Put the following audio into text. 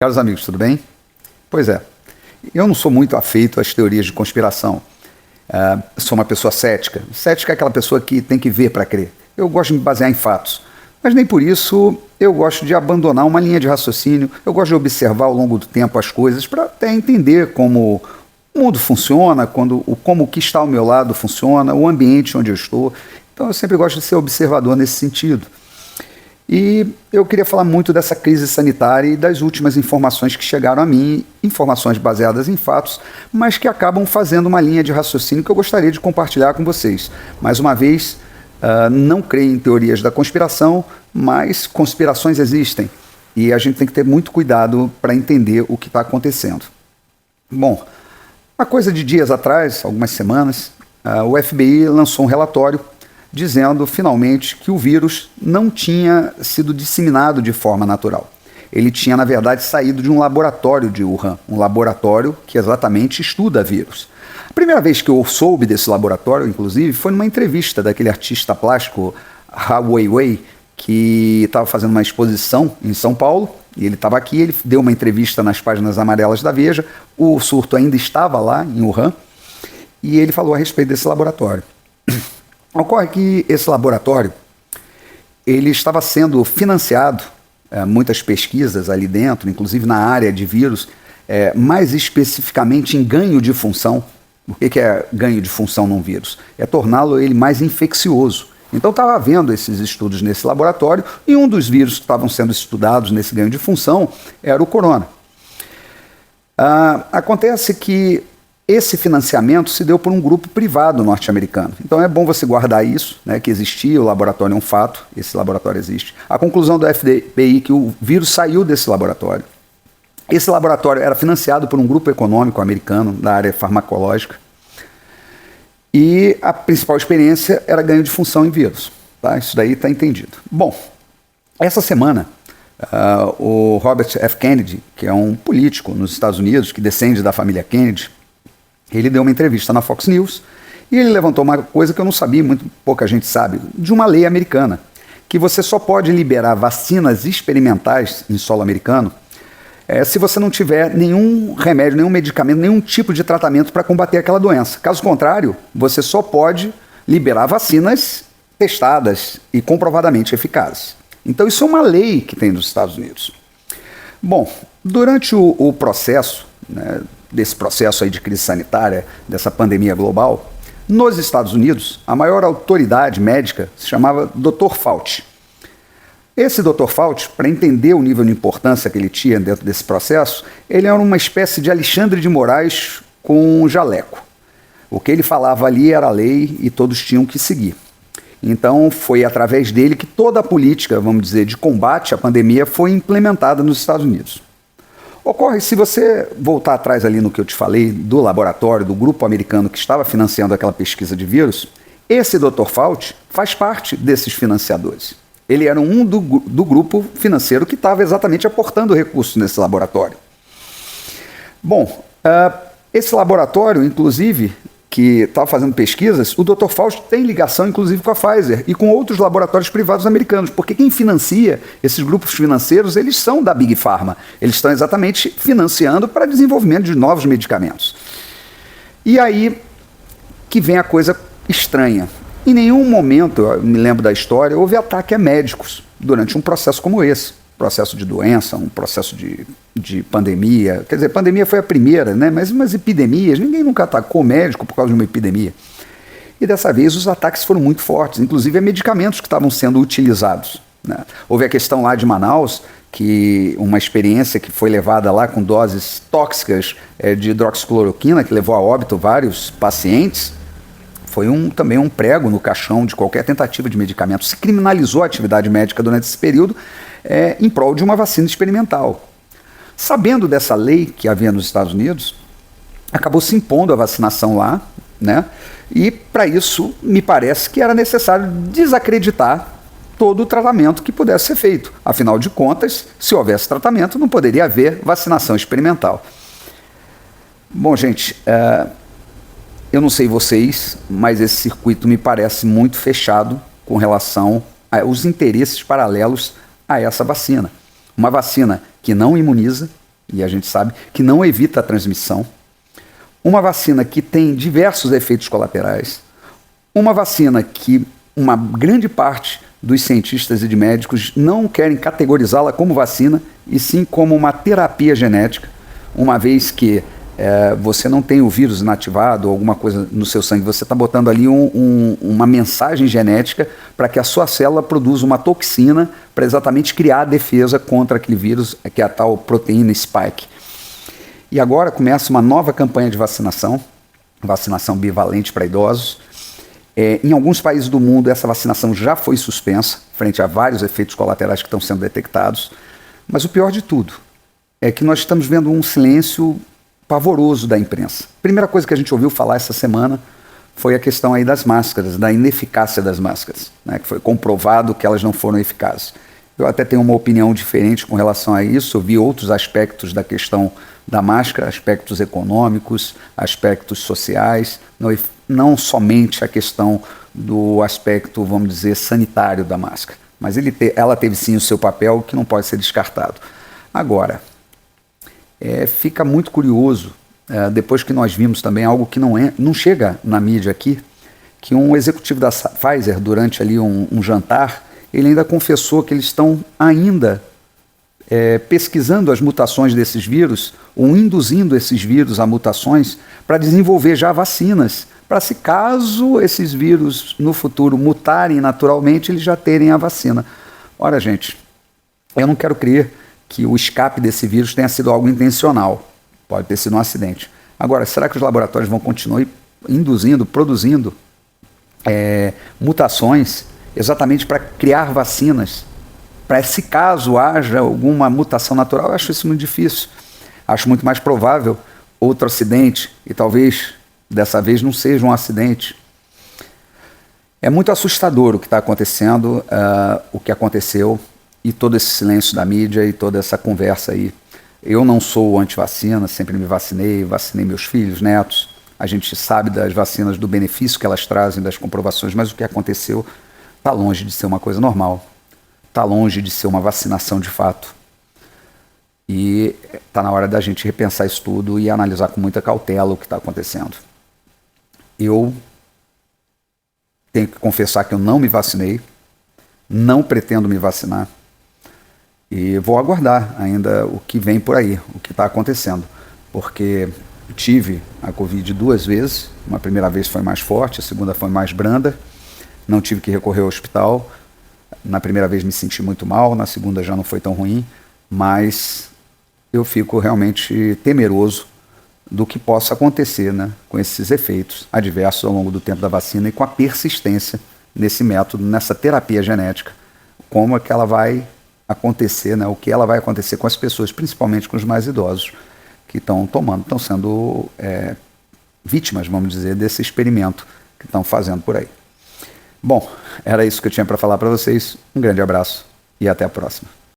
Caros amigos, tudo bem? Pois é, eu não sou muito afeito às teorias de conspiração. Sou uma pessoa cética. Cética é aquela pessoa que tem que ver para crer. Eu gosto de me basear em fatos. Mas nem por isso eu gosto de abandonar uma linha de raciocínio. Eu gosto de observar ao longo do tempo as coisas para até entender como o mundo funciona, como o que está ao meu lado funciona, o ambiente onde eu estou. Então eu sempre gosto de ser observador nesse sentido. E eu queria falar muito dessa crise sanitária e das últimas informações que chegaram a mim, informações baseadas em fatos, mas que acabam fazendo uma linha de raciocínio que eu gostaria de compartilhar com vocês. Mais uma vez, não creio em teorias da conspiração, mas conspirações existem e a gente tem que ter muito cuidado para entender o que está acontecendo. Bom, há coisa de dias atrás, algumas semanas, o FBI lançou um relatório dizendo, finalmente, que o vírus não tinha sido disseminado de forma natural. Ele tinha, na verdade, saído de um laboratório de Wuhan, um laboratório que exatamente estuda vírus. A primeira vez que eu soube desse laboratório, inclusive, foi numa entrevista daquele artista plástico Ha Weiwei, que estava fazendo uma exposição em São Paulo, e ele estava aqui, ele deu uma entrevista nas páginas amarelas da Veja, o surto ainda estava lá em Wuhan, e ele falou a respeito desse laboratório. Ocorre que esse laboratório ele estava sendo financiado, muitas pesquisas ali dentro, inclusive na área de vírus, mais especificamente em ganho de função. O que é ganho de função num vírus? É torná-lo ele mais infeccioso. Então estava havendo esses estudos nesse laboratório e um dos vírus que estavam sendo estudados nesse ganho de função era o corona. Acontece que esse financiamento se deu por um grupo privado norte-americano. Então é bom você guardar isso, né, que existia, o laboratório é um fato, esse laboratório existe. A conclusão do FBI é que o vírus saiu desse laboratório. Esse laboratório era financiado por um grupo econômico americano da área farmacológica e a principal experiência era ganho de função em vírus. Tá? Isso daí está entendido. Bom, essa semana o Robert F. Kennedy, que é um político nos Estados Unidos, que descende da família Kennedy, ele deu uma entrevista na Fox News e ele levantou uma coisa que eu não sabia, muito pouca gente sabe, de uma lei americana, que você só pode liberar vacinas experimentais em solo americano se você não tiver nenhum remédio, nenhum medicamento, nenhum tipo de tratamento para combater aquela doença. Caso contrário, você só pode liberar vacinas testadas e comprovadamente eficazes. Então isso é uma lei que tem nos Estados Unidos. Bom, durante o processo, né, desse processo aí de crise sanitária, dessa pandemia global, nos Estados Unidos, a maior autoridade médica se chamava Dr. Fauci. Esse Dr. Fauci, para entender o nível de importância que ele tinha dentro desse processo, ele era uma espécie de Alexandre de Moraes com um jaleco. O que ele falava ali era lei e todos tinham que seguir. Então foi através dele que toda a política, vamos dizer, de combate à pandemia foi implementada nos Estados Unidos. Ocorre, se você voltar atrás ali no que eu te falei, do laboratório, do grupo americano que estava financiando aquela pesquisa de vírus, esse Dr. Fauci faz parte desses financiadores. Ele era um do grupo financeiro que estava exatamente aportando recursos nesse laboratório. Bom, esse laboratório, inclusive, que estava fazendo pesquisas, o Dr. Fauci tem ligação, inclusive, com a Pfizer e com outros laboratórios privados americanos, porque quem financia esses grupos financeiros, eles são da Big Pharma. Eles estão exatamente financiando para desenvolvimento de novos medicamentos. E aí que vem a coisa estranha. Em nenhum momento, eu me lembro da história, houve ataque a médicos durante um processo como esse. Processo de doença, um processo de pandemia. Quer dizer, pandemia foi a primeira, né? Mas umas epidemias, ninguém nunca atacou médico por causa de uma epidemia. E dessa vez os ataques foram muito fortes, inclusive a medicamentos que estavam sendo utilizados, né? Houve a questão lá de Manaus, que uma experiência que foi levada lá com doses tóxicas de hidroxicloroquina, que levou a óbito vários pacientes. Foi também um prego no caixão de qualquer tentativa de medicamento. Se criminalizou a atividade médica durante esse período em prol de uma vacina experimental. Sabendo dessa lei que havia nos Estados Unidos, acabou se impondo a vacinação lá, né? E para isso me parece que era necessário desacreditar todo o tratamento que pudesse ser feito. Afinal de contas, se houvesse tratamento, não poderia haver vacinação experimental. Bom, gente, eu não sei vocês, mas esse circuito me parece muito fechado com relação aos interesses paralelos a essa vacina. Uma vacina que não imuniza, e a gente sabe que não evita a transmissão, uma vacina que tem diversos efeitos colaterais, uma vacina que uma grande parte dos cientistas e de médicos não querem categorizá-la como vacina, e sim como uma terapia genética, uma vez que você não tem o vírus inativado ou alguma coisa no seu sangue, você está botando ali uma mensagem genética para que a sua célula produza uma toxina para exatamente criar a defesa contra aquele vírus, que é a tal proteína spike. E agora começa uma nova campanha de vacinação bivalente para idosos. Em alguns países do mundo, essa vacinação já foi suspensa, frente a vários efeitos colaterais que estão sendo detectados. Mas o pior de tudo é que nós estamos vendo um silêncio pavoroso da imprensa. Primeira coisa que a gente ouviu falar essa semana foi a questão aí das máscaras, da ineficácia das máscaras, né, que foi comprovado que elas não foram eficazes. Eu até tenho uma opinião diferente com relação a isso, eu vi outros aspectos da questão da máscara, aspectos econômicos, aspectos sociais, não somente a questão do aspecto, vamos dizer, sanitário da máscara. Mas ela teve sim o seu papel, que não pode ser descartado. Agora, fica muito curioso, depois que nós vimos também algo que não chega na mídia aqui, que um executivo da Pfizer, durante ali um jantar, ele ainda confessou que eles estão ainda pesquisando as mutações desses vírus, ou induzindo esses vírus a mutações, para desenvolver já vacinas, para se caso esses vírus no futuro mutarem naturalmente, eles já terem a vacina. Ora, gente, eu não quero crer que o escape desse vírus tenha sido algo intencional. Pode ter sido um acidente. Agora, será que os laboratórios vão continuar induzindo, produzindo mutações exatamente para criar vacinas? Para se caso haja alguma mutação natural, eu acho isso muito difícil. Acho muito mais provável outro acidente, e talvez dessa vez não seja um acidente. É muito assustador o que está acontecendo, o que aconteceu, e todo esse silêncio da mídia e toda essa conversa aí. Eu não sou anti-vacina, sempre me vacinei meus filhos, netos. A gente sabe das vacinas, do benefício que elas trazem, das comprovações, mas o que aconteceu está longe de ser uma coisa normal. Está longe de ser uma vacinação de fato. E está na hora da gente repensar isso tudo e analisar com muita cautela o que está acontecendo. Eu tenho que confessar que eu não me vacinei, não pretendo me vacinar, e vou aguardar ainda o que vem por aí, o que está acontecendo, porque tive a Covid 2 vezes, uma primeira vez foi mais forte, a segunda foi mais branda, não tive que recorrer ao hospital, na primeira vez me senti muito mal, na segunda já não foi tão ruim, mas eu fico realmente temeroso do que possa acontecer, né, com esses efeitos adversos ao longo do tempo da vacina e com a persistência nesse método, nessa terapia genética, como é que ela vai acontecer, né, o que ela vai acontecer com as pessoas, principalmente com os mais idosos, que estão sendo vítimas, vamos dizer, desse experimento que estão fazendo por aí. Bom, era isso que eu tinha para falar para vocês. Um grande abraço e até a próxima.